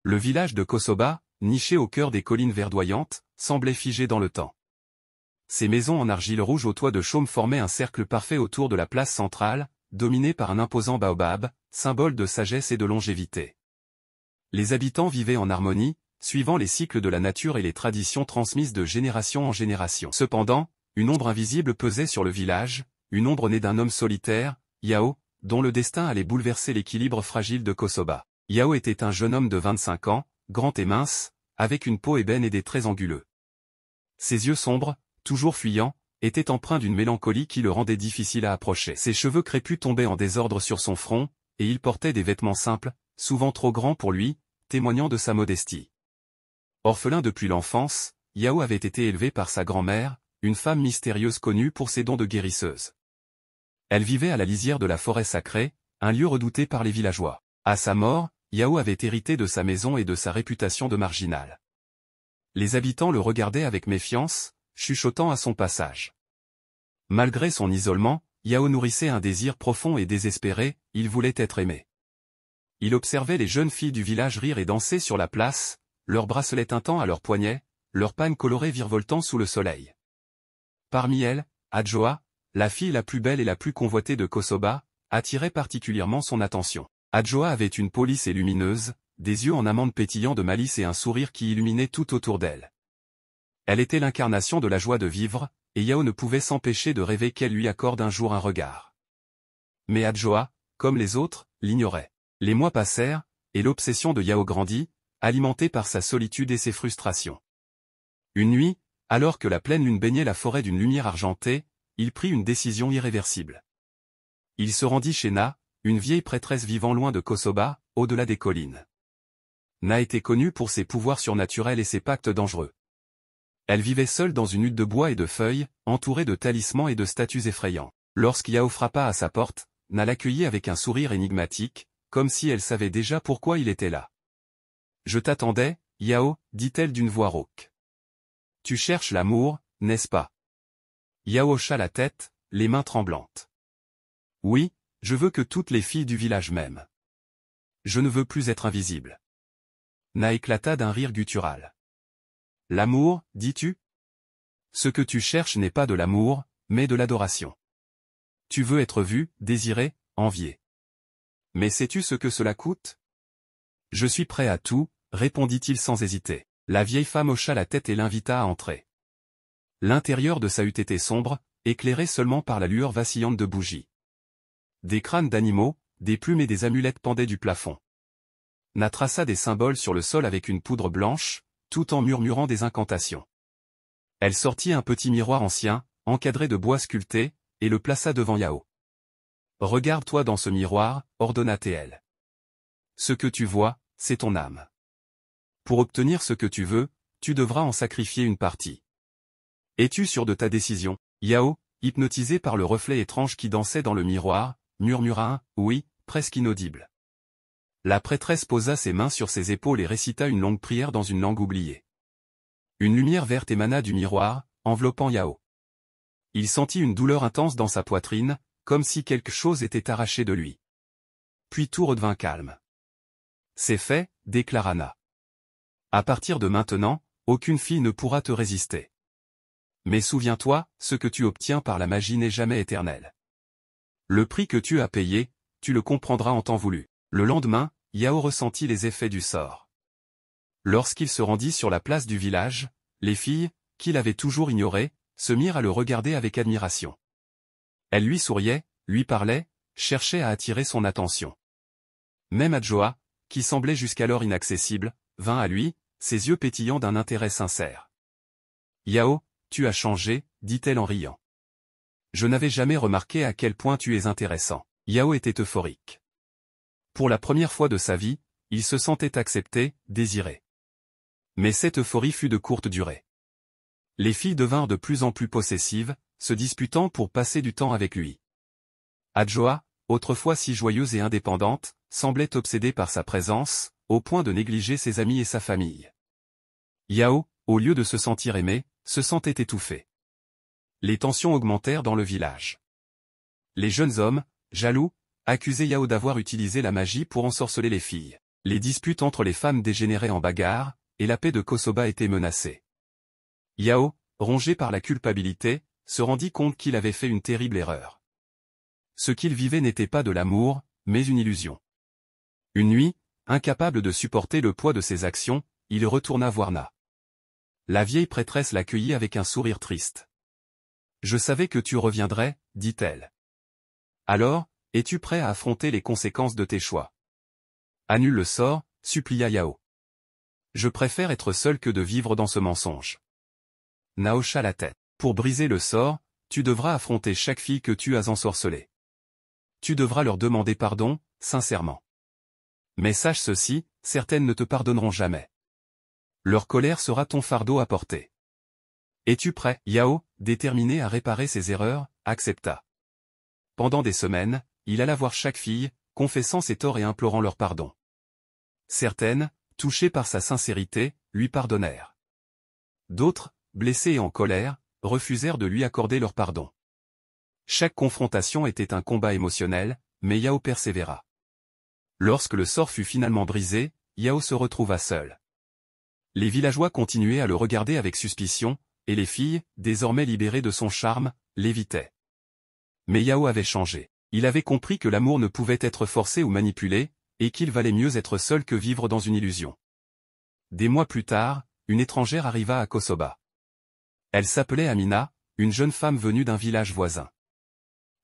Le village de Kosoba, niché au cœur des collines verdoyantes, semblait figé dans le temps. Ces maisons en argile rouge au toit de chaume formaient un cercle parfait autour de la place centrale, dominé par un imposant baobab, symbole de sagesse et de longévité. Les habitants vivaient en harmonie, suivant les cycles de la nature et les traditions transmises de génération en génération. Cependant, une ombre invisible pesait sur le village, une ombre née d'un homme solitaire, Yao, dont le destin allait bouleverser l'équilibre fragile de Kosoba. Yao était un jeune homme de 25 ans, grand et mince, avec une peau ébène et des traits anguleux. Ses yeux sombres, toujours fuyants, étaient empreints d'une mélancolie qui le rendait difficile à approcher. Ses cheveux crépus tombaient en désordre sur son front, et il portait des vêtements simples, souvent trop grands pour lui, témoignant de sa modestie. Orphelin depuis l'enfance, Yao avait été élevé par sa grand-mère, une femme mystérieuse connue pour ses dons de guérisseuse. Elle vivait à la lisière de la forêt sacrée, un lieu redouté par les villageois. À sa mort, Yao avait hérité de sa maison et de sa réputation de marginal. Les habitants le regardaient avec méfiance, chuchotant à son passage. Malgré son isolement, Yao nourrissait un désir profond et désespéré, il voulait être aimé. Il observait les jeunes filles du village rire et danser sur la place, leurs bracelets tintants à leurs poignets, leurs pannes colorées virevoltant sous le soleil. Parmi elles, Adjoa, la fille la plus belle et la plus convoitée de Kosoba, attirait particulièrement son attention. Adjoa avait une peau lisse et lumineuse, des yeux en amande pétillants de malice et un sourire qui illuminait tout autour d'elle. Elle était l'incarnation de la joie de vivre, et Yao ne pouvait s'empêcher de rêver qu'elle lui accorde un jour un regard. Mais Adjoa, comme les autres, l'ignorait. Les mois passèrent, et l'obsession de Yao grandit, alimentée par sa solitude et ses frustrations. Une nuit, alors que la pleine lune baignait la forêt d'une lumière argentée, il prit une décision irréversible. Il se rendit chez Na, une vieille prêtresse vivant loin de Kosoba, au-delà des collines. Na était connue pour ses pouvoirs surnaturels et ses pactes dangereux. Elle vivait seule dans une hutte de bois et de feuilles, entourée de talismans et de statues effrayants. Lorsqu'Yao frappa à sa porte, Na l'accueillit avec un sourire énigmatique, comme si elle savait déjà pourquoi il était là. « Je t'attendais, Yao, dit-elle d'une voix rauque. Tu cherches l'amour, n'est-ce pas ?» Yao hocha la tête, les mains tremblantes. « Oui, je veux que toutes les filles du village m'aiment. Je ne veux plus être invisible. » Na éclata d'un rire guttural. « L'amour, dis-tu ? Ce que tu cherches n'est pas de l'amour, mais de l'adoration. Tu veux être vu, désiré, envié. Mais sais-tu ce que cela coûte ? » « Je suis prêt à tout, » répondit-il sans hésiter. La vieille femme hocha la tête et l'invita à entrer. L'intérieur de sa hutte était sombre, éclairé seulement par la lueur vacillante de bougies. Des crânes d'animaux, des plumes et des amulettes pendaient du plafond. Na traça des symboles sur le sol avec une poudre blanche, tout en murmurant des incantations. Elle sortit un petit miroir ancien, encadré de bois sculpté, et le plaça devant Yao. « Regarde-toi dans ce miroir, ordonna-t-elle. Ce que tu vois, c'est ton âme. Pour obtenir ce que tu veux, tu devras en sacrifier une partie. Es-tu sûr de ta décision ?» Yao, hypnotisé par le reflet étrange qui dansait dans le miroir, murmura un « oui », presque inaudible. La prêtresse posa ses mains sur ses épaules et récita une longue prière dans une langue oubliée. Une lumière verte émana du miroir, enveloppant Yao. Il sentit une douleur intense dans sa poitrine, comme si quelque chose était arraché de lui. Puis tout redevint calme. « C'est fait, » déclara Na. « À partir de maintenant, aucune fille ne pourra te résister. Mais souviens-toi, ce que tu obtiens par la magie n'est jamais éternel. Le prix que tu as payé, tu le comprendras en temps voulu. » Le lendemain, Yao ressentit les effets du sort. Lorsqu'il se rendit sur la place du village, les filles, qu'il avait toujours ignorées, se mirent à le regarder avec admiration. Elles lui souriaient, lui parlaient, cherchaient à attirer son attention. Même Adjoa, qui semblait jusqu'alors inaccessible, vint à lui, ses yeux pétillants d'un intérêt sincère. « Yao, tu as changé, » dit-elle en riant. « Je n'avais jamais remarqué à quel point tu es intéressant. » Yao était euphorique. Pour la première fois de sa vie, il se sentait accepté, désiré. Mais cette euphorie fut de courte durée. Les filles devinrent de plus en plus possessives, se disputant pour passer du temps avec lui. Adjoa, autrefois si joyeuse et indépendante, semblait obsédée par sa présence, au point de négliger ses amis et sa famille. Yao, au lieu de se sentir aimé, se sentait étouffé. Les tensions augmentèrent dans le village. Les jeunes hommes, jaloux, accusaient Yao d'avoir utilisé la magie pour ensorceler les filles. Les disputes entre les femmes dégénéraient en bagarre, et la paix de Kosoba était menacée. Yao, rongé par la culpabilité, se rendit compte qu'il avait fait une terrible erreur. Ce qu'il vivait n'était pas de l'amour, mais une illusion. Une nuit, incapable de supporter le poids de ses actions, il retourna voir Na. La vieille prêtresse l'accueillit avec un sourire triste. « Je savais que tu reviendrais, dit-elle. Alors, es-tu prêt à affronter les conséquences de tes choix? Annule le sort, supplia Yao. Je préfère être seul que de vivre dans ce mensonge. Na hocha la tête. Pour briser le sort, tu devras affronter chaque fille que tu as ensorcelée. Tu devras leur demander pardon, sincèrement. Mais sache ceci, certaines ne te pardonneront jamais. Leur colère sera ton fardeau à porter. Es-tu prêt? Yao, déterminé à réparer ses erreurs, accepta. Pendant des semaines, il alla voir chaque fille, confessant ses torts et implorant leur pardon. Certaines, touchées par sa sincérité, lui pardonnèrent. D'autres, blessées et en colère, refusèrent de lui accorder leur pardon. Chaque confrontation était un combat émotionnel, mais Yao persévéra. Lorsque le sort fut finalement brisé, Yao se retrouva seul. Les villageois continuaient à le regarder avec suspicion, et les filles, désormais libérées de son charme, l'évitaient. Mais Yao avait changé. Il avait compris que l'amour ne pouvait être forcé ou manipulé, et qu'il valait mieux être seul que vivre dans une illusion. Des mois plus tard, une étrangère arriva à Kosoba. Elle s'appelait Amina, une jeune femme venue d'un village voisin.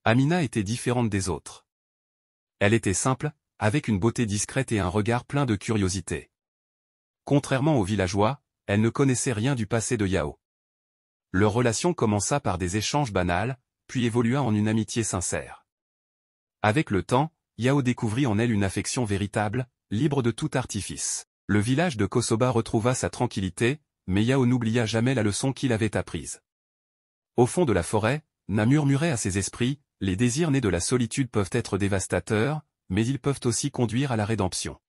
Amina était différente des autres. Elle était simple, avec une beauté discrète et un regard plein de curiosité. Contrairement aux villageois, elle ne connaissait rien du passé de Yao. Leur relation commença par des échanges banals, puis évolua en une amitié sincère. Avec le temps, Yao découvrit en elle une affection véritable, libre de tout artifice. Le village de Kosoba retrouva sa tranquillité, mais Yao n'oublia jamais la leçon qu'il avait apprise. Au fond de la forêt, Na murmurait à ses esprits, les désirs nés de la solitude peuvent être dévastateurs, mais ils peuvent aussi conduire à la rédemption.